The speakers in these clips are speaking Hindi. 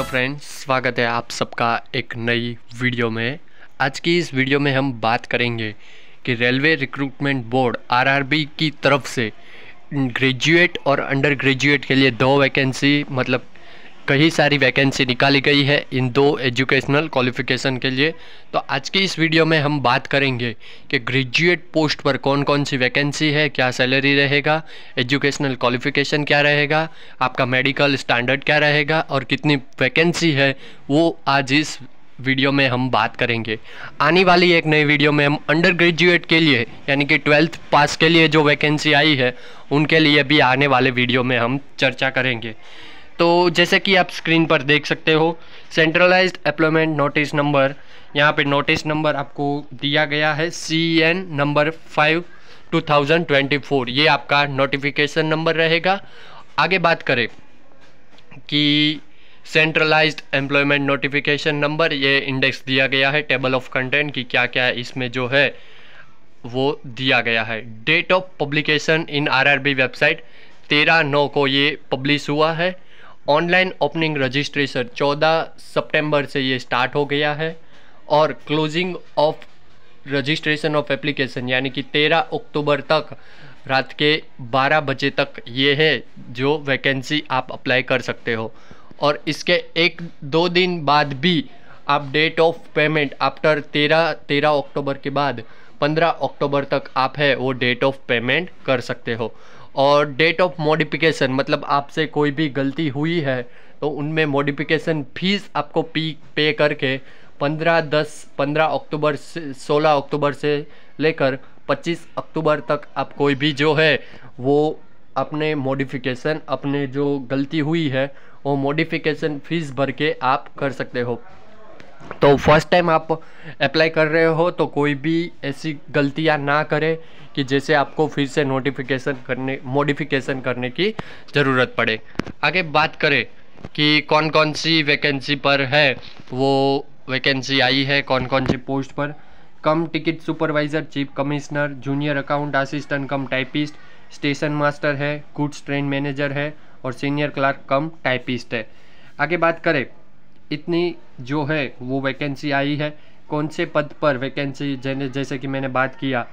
हेलो फ्रेंड्स, स्वागत है आप सबका एक नई वीडियो में। आज की इस वीडियो में हम बात करेंगे कि रेलवे रिक्रूटमेंट बोर्ड आरआरबी की तरफ से ग्रेजुएट और अंडर ग्रेजुएट के लिए दो वैकेंसी मतलब कई सारी वैकेंसी निकाली गई है इन दो एजुकेशनल क्वालिफ़िकेशन के लिए। तो आज की इस वीडियो में हम बात करेंगे कि ग्रेजुएट पोस्ट पर कौन कौन सी वैकेंसी है, क्या सैलरी रहेगा, एजुकेशनल क्वालिफ़िकेशन क्या रहेगा, आपका मेडिकल स्टैंडर्ड क्या रहेगा और कितनी वैकेंसी है, वो आज इस वीडियो में हम बात करेंगे। आने वाली एक नई वीडियो में हम अंडर ग्रेजुएट के लिए यानी कि 12th पास के लिए जो वैकेंसी आई है उनके लिए भी आने वाले वीडियो में हम चर्चा करेंगे। तो जैसे कि आप स्क्रीन पर देख सकते हो, सेंट्रलाइज्ड एम्प्लॉयमेंट नोटिस नंबर, यहाँ पे नोटिस नंबर आपको दिया गया है CN नंबर 5/2024, ये आपका नोटिफिकेशन नंबर रहेगा। आगे बात करें कि सेंट्रलाइज्ड एम्प्लॉयमेंट नोटिफिकेशन नंबर, ये इंडेक्स दिया गया है टेबल ऑफ कंटेंट की क्या क्या इसमें जो है वो दिया गया है। Date of publication in RRB website 13/9 को ये पब्लिश हुआ है। ऑनलाइन ओपनिंग रजिस्ट्रेशन 14 सितंबर से ये स्टार्ट हो गया है और closing of registration of application यानी कि 13 अक्टूबर तक रात के 12 बजे तक ये है जो वैकेंसी आप अप्लाई कर सकते हो। और इसके 1-2 दिन बाद भी आप डेट ऑफ पेमेंट आफ्टर 13 अक्टूबर के बाद 15 अक्टूबर तक आप है वो डेट ऑफ पेमेंट कर सकते हो। और डेट ऑफ मॉडिफिकेशन मतलब आपसे कोई भी गलती हुई है तो उनमें मॉडिफिकेशन फीस आपको पे करके 15 अक्टूबर से 16 अक्टूबर से लेकर 25 अक्टूबर तक आप कोई भी जो है वो अपने मॉडिफिकेशन अपने जो गलती हुई है वो मॉडिफिकेशन फीस भर के आप कर सकते हो। तो फर्स्ट टाइम आप अप्लाई कर रहे हो तो कोई भी ऐसी गलतियां ना करें कि जैसे आपको फिर से मॉडिफिकेशन करने की ज़रूरत पड़े। आगे बात करें कि कौन कौन सी वैकेंसी पर है वो वैकेंसी आई है, कौन कौन सी पोस्ट पर। कम ticket supervisor, chief commissioner, junior account assistant कम टाइपिस्ट, स्टेशन मास्टर है, गुड्स ट्रेन मैनेजर है और सीनियर क्लर्क कम टाइपिस्ट है। आगे बात करें इतनी जो है वो वैकेंसी आई है, कौन से पद पर वैकेंसी जैसे कि मैंने बात किया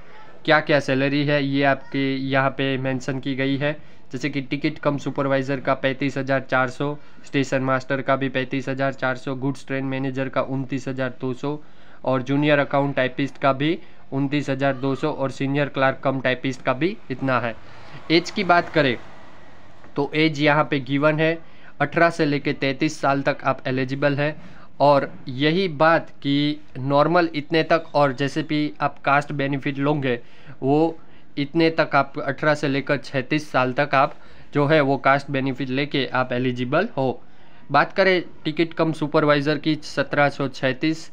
क्या क्या सैलरी है ये आपके यहाँ पे मेंशन की गई है। जैसे कि टिकट कम सुपरवाइज़र का 35,400, स्टेशन मास्टर का भी 35,400, गुड्स ट्रेन मैनेजर का 29,200 और जूनियर अकाउंट टाइपिस्ट का भी 29,200 और सीनियर क्लर्क कम टाइपिस्ट का भी इतना है। एज की बात करें तो एज यहाँ पे गिवन है 18 से लेकर 33 साल तक आप एलिजिबल है। और यही बात कि नॉर्मल इतने तक और जैसे भी आप कास्ट बेनिफिट लोगे वो इतने तक आप 18 से लेकर 36 साल तक आप जो है वो कास्ट बेनिफिट लेके आप एलिजिबल हो। बात करें टिकट कम सुपरवाइज़र की 1736,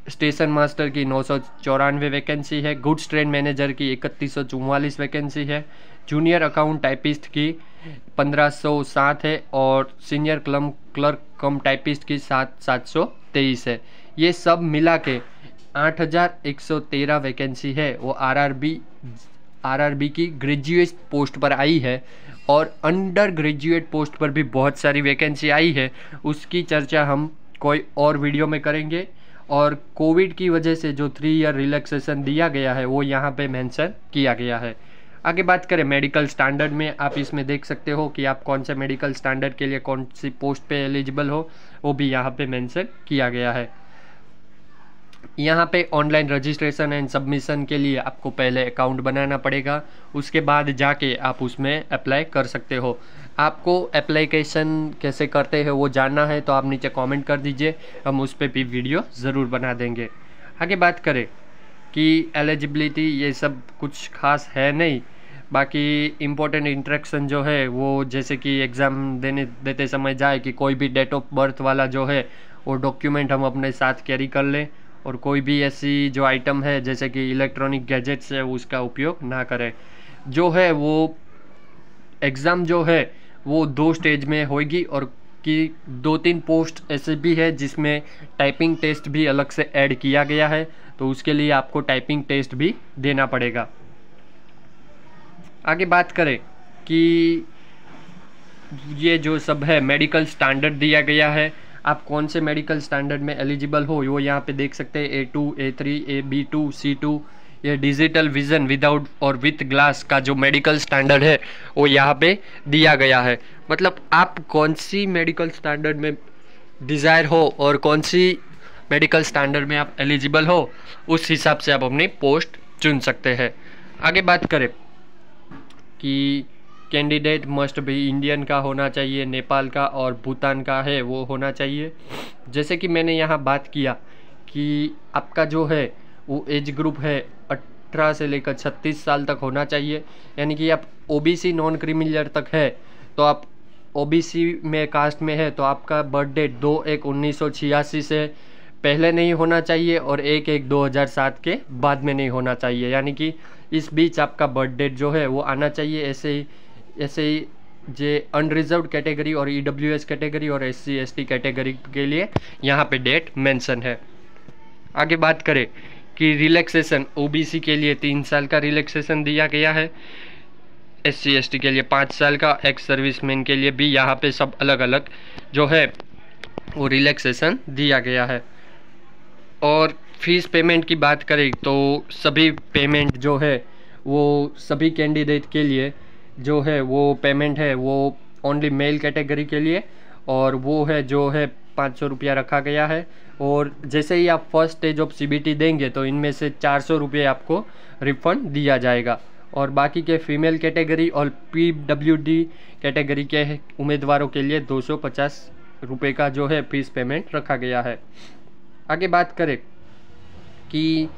स्टेशन मास्टर की 994 वैकेंसी है, गुड्स ट्रेन मैनेजर की 3144 वैकेंसी है, जूनियर अकाउंट टाइपिस्ट की 1507 है और सीनियर क्लर्क कम टाइपिस्ट की 723 है। ये सब मिला के 8113 वैकेंसी है वो आरआरबी की ग्रेजुएट पोस्ट पर आई है। और अंडर ग्रेजुएट पोस्ट पर भी बहुत सारी वैकेंसी आई है, उसकी चर्चा हम कोई और वीडियो में करेंगे। और कोविड की वजह से जो 3 ईयर रिलैक्सेशन दिया गया है वो यहाँ पे मेंशन किया गया है। आगे बात करें मेडिकल स्टैंडर्ड में, आप इसमें देख सकते हो कि आप कौन से मेडिकल स्टैंडर्ड के लिए कौन सी पोस्ट पे एलिजिबल हो, वो भी यहाँ पे मेंशन किया गया है। यहाँ पे ऑनलाइन रजिस्ट्रेशन एंड सबमिशन के लिए आपको पहले अकाउंट बनाना पड़ेगा, उसके बाद जाके आप उसमें अप्लाई कर सकते हो। आपको एप्लीकेशन कैसे करते हैं वो जानना है तो आप नीचे कमेंट कर दीजिए, हम उस पर भी वीडियो ज़रूर बना देंगे। आगे बात करें कि एलिजिबिलिटी ये सब कुछ खास है नहीं, बाकी इम्पोर्टेंट इंस्ट्रक्शन जो है वो जैसे कि एग्ज़ाम देते समय जाए कि कोई भी डेट ऑफ बर्थ वाला जो है वो डॉक्यूमेंट हम अपने साथ कैरी कर लें और कोई भी ऐसी जो आइटम है जैसे कि इलेक्ट्रॉनिक गैजेट्स है उसका उपयोग ना करें। जो है वो एग्ज़ाम जो है वो 2 स्टेज में होगी और कि 2-3 पोस्ट ऐसे भी है जिसमें टाइपिंग टेस्ट भी अलग से ऐड किया गया है, तो उसके लिए आपको टाइपिंग टेस्ट भी देना पड़ेगा। आगे बात करें कि ये जो सब है मेडिकल स्टैंडर्ड दिया गया है आप कौन से मेडिकल स्टैंडर्ड में एलिजिबल हो वो यहाँ पे देख सकते हैं, A2, A3, B2, C2। ये डिजिटल विजन विदाउट और विथ ग्लास का जो मेडिकल स्टैंडर्ड है वो यहाँ पे दिया गया है। मतलब आप कौन सी मेडिकल स्टैंडर्ड में डिज़ायर हो और कौन सी मेडिकल स्टैंडर्ड में आप एलिजिबल हो, उस हिसाब से आप अपनी पोस्ट चुन सकते हैं। आगे बात करें कि कैंडिडेट मस्ट भी इंडियन का होना चाहिए, नेपाल का और भूटान का है वो होना चाहिए। जैसे कि मैंने यहाँ बात किया कि आपका जो है वो एज ग्रुप है 18 से लेकर 36 साल तक होना चाहिए, यानी कि आप ओबीसी नॉन क्रिमिनल तक है तो आप ओबीसी में कास्ट में है तो आपका बर्थ डेट 2/1/1986 से पहले नहीं होना चाहिए और 1/1/2007 के बाद में नहीं होना चाहिए, यानी कि इस बीच आपका बर्थ डेट जो है वो आना चाहिए। ऐसे ही जे अनरिजर्व कैटेगरी और EWS कैटेगरी और SC ST कैटेगरी के लिए यहाँ पे डेट मेंशन है। आगे बात करें कि रिलैक्सेशन ओबीसी के लिए 3 साल का रिलैक्सेशन दिया गया है, SC ST के लिए 5 साल का, एक्स सर्विसमैन के लिए भी यहाँ पे सब अलग अलग जो है वो रिलैक्सेशन दिया गया है। और फीस पेमेंट की बात करें तो सभी पेमेंट जो है वो सभी कैंडिडेट के लिए जो है वो पेमेंट है वो ओनली मेल कैटेगरी के लिए और वो है जो है 500 रुपया रखा गया है। और जैसे ही आप फर्स्ट स्टेज ऑफ CBT देंगे तो इनमें से 400 रुपये आपको रिफंड दिया जाएगा। और बाकी के फीमेल कैटेगरी और PWD कैटेगरी के उम्मीदवारों के लिए 250 रुपये का जो है फीस पेमेंट रखा गया है। आगे बात करें कि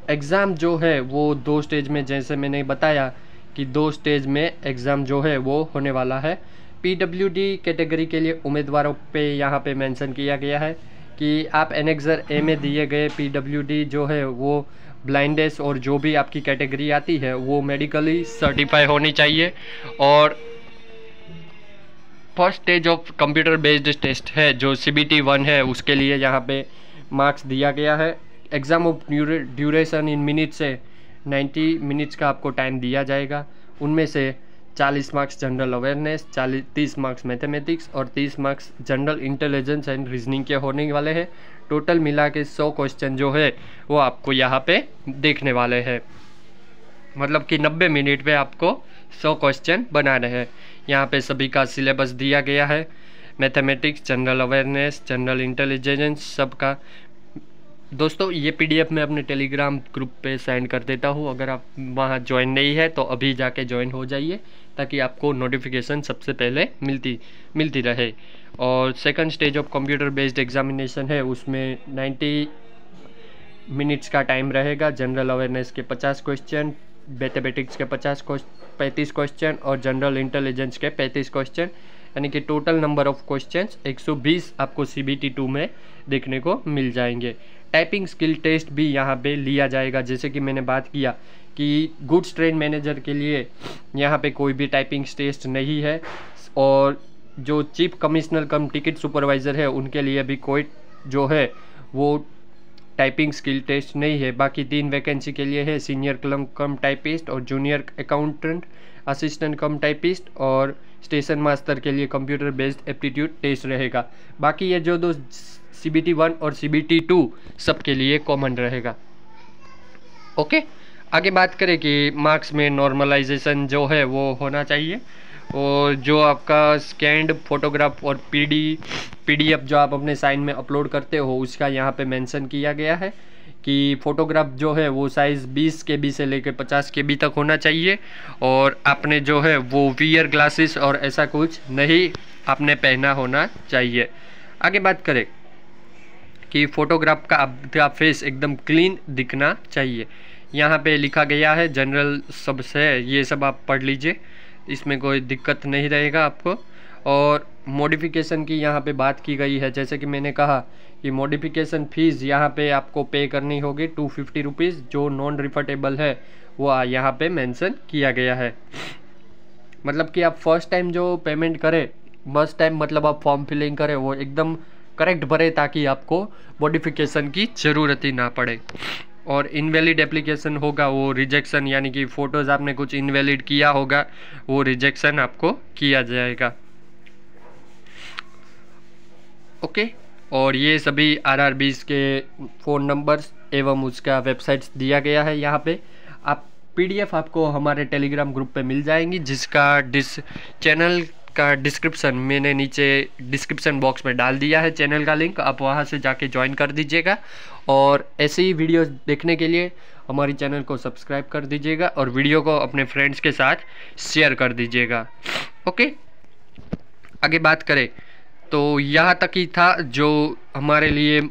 एग्ज़ाम जो है वो 2 स्टेज में, जैसे मैंने बताया कि 2 स्टेज में एग्ज़ाम जो है वो होने वाला है। PWD कैटेगरी के लिए उम्मीदवारों पे यहाँ पे मेंशन किया गया है कि आप एनेक्सर A में दिए गए PWD जो है वो ब्लाइंडनेस और जो भी आपकी कैटेगरी आती है वो मेडिकली सर्टिफाई होनी चाहिए। और first stage of computer based test है जो CBT 1 है उसके लिए यहाँ पे मार्क्स दिया गया है। Exam of duration in minutes से 90 मिनट्स का आपको टाइम दिया जाएगा। उनमें से 40 marks general awareness, 30 marks mathematics और 30 marks general intelligence and reasoning के होने वाले हैं। टोटल मिला के 100 क्वेश्चन जो है वो आपको यहाँ पे देखने वाले हैं। मतलब कि 90 मिनट में आपको 100 क्वेश्चन बनाने हैं। यहाँ पे सभी का सिलेबस दिया गया है, mathematics, general awareness, general intelligence सबका। दोस्तों ये PDF मैं अपने टेलीग्राम ग्रुप पे सेंड कर देता हूँ, अगर आप वहाँ ज्वाइन नहीं है तो अभी जाके ज्वाइन हो जाइए ताकि आपको नोटिफिकेशन सबसे पहले मिलती रहे। और second stage of computer based examination है उसमें 90 मिनट्स का टाइम रहेगा। जनरल अवेयरनेस के 50 क्वेश्चन, मैथमेटिक्स के 35 क्वेश्चन और जनरल इंटेलिजेंस के 35 क्वेश्चन, यानी कि टोटल नंबर ऑफ क्वेश्चंस 120 आपको CBT 2 में देखने को मिल जाएंगे। टाइपिंग स्किल टेस्ट भी यहाँ पे लिया जाएगा। जैसे कि मैंने बात किया कि गुड्स ट्रेन मैनेजर के लिए यहाँ पे कोई भी टाइपिंग टेस्ट नहीं है और जो चीफ कमिश्नर कम टिकट सुपरवाइज़र है उनके लिए भी कोई जो है वो टाइपिंग स्किल टेस्ट नहीं है। बाकी 3 वैकेंसी के लिए है, सीनियर कम टाइपिस्ट और जूनियर अकाउंटेंट असिस्टेंट कम टाइपिस्ट, और स्टेशन मास्टर के लिए कंप्यूटर बेस्ड एप्टीट्यूड टेस्ट रहेगा। बाकी ये जो 2 CBT 1 और CBT 2 सबके लिए कॉमन रहेगा। ओके, आगे बात करें कि मार्क्स में नॉर्मलाइजेशन जो है वो होना चाहिए और जो आपका स्कैन्ड फोटोग्राफ और PDF जो आप अपने साइन में अपलोड करते हो उसका यहाँ पे मेंशन किया गया है कि फ़ोटोग्राफ जो है वो साइज़ 20 KB से लेकर 50 KB तक होना चाहिए और आपने जो है वो वियर ग्लासेस और ऐसा कुछ नहीं आपने पहना होना चाहिए। आगे बात करें कि फ़ोटोग्राफ का आपका फेस एकदम क्लीन दिखना चाहिए। यहाँ पे लिखा गया है, जनरल सब से ये सब आप पढ़ लीजिए, इसमें कोई दिक्कत नहीं रहेगा आपको। और मॉडिफिकेशन की यहाँ पे बात की गई है, जैसे कि मैंने कहा कि मॉडिफिकेशन फ़ीस यहाँ पे आपको पे करनी होगी 250 रुपीज़, जो नॉन रिफंडेबल है वो यहाँ पे मेंशन किया गया है। मतलब कि आप फर्स्ट टाइम जो पेमेंट करें, फर्स्ट टाइम मतलब आप फॉर्म फिलिंग करें वो एकदम करेक्ट भरे ताकि आपको मॉडिफिकेशन की ज़रूरत ही ना पड़े। और इनवैलिड एप्लीकेशन होगा वो रिजेक्शन, यानी कि फ़ोटोज़ आपने कुछ इनवैलिड किया होगा वो रिजेक्शन आपको किया जाएगा। ओके, और ये सभी आरआरबीज़ के फ़ोन नंबर्स एवं उसका वेबसाइट्स दिया गया है यहाँ पे। आप पीडीएफ आपको हमारे टेलीग्राम ग्रुप पे मिल जाएंगी, जिसका चैनल का डिस्क्रिप्शन मैंने नीचे डिस्क्रिप्शन बॉक्स में डाल दिया है चैनल का लिंक, आप वहां से जाके ज्वाइन कर दीजिएगा। और ऐसे ही वीडियोस देखने के लिए हमारी चैनल को सब्सक्राइब कर दीजिएगा और वीडियो को अपने फ्रेंड्स के साथ शेयर कर दीजिएगा। ओके, आगे बात करें तो यहाँ तक ही था जो हमारे लिए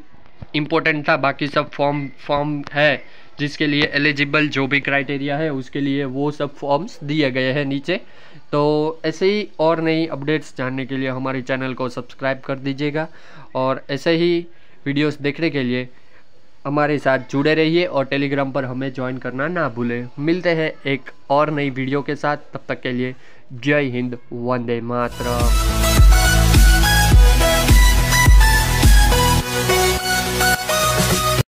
इम्पोर्टेंट था। बाकी सब फॉर्म है जिसके लिए एलिजिबल जो भी क्राइटेरिया है उसके लिए वो सब फॉर्म्स दिए गए हैं नीचे। तो ऐसे ही और नई अपडेट्स जानने के लिए हमारे चैनल को सब्सक्राइब कर दीजिएगा और ऐसे ही वीडियोस देखने के लिए हमारे साथ जुड़े रहिए और टेलीग्राम पर हमें ज्वाइन करना ना भूलें। मिलते हैं एक और नई वीडियो के साथ, तब तक के लिए जय हिंद, वंदे मातरम।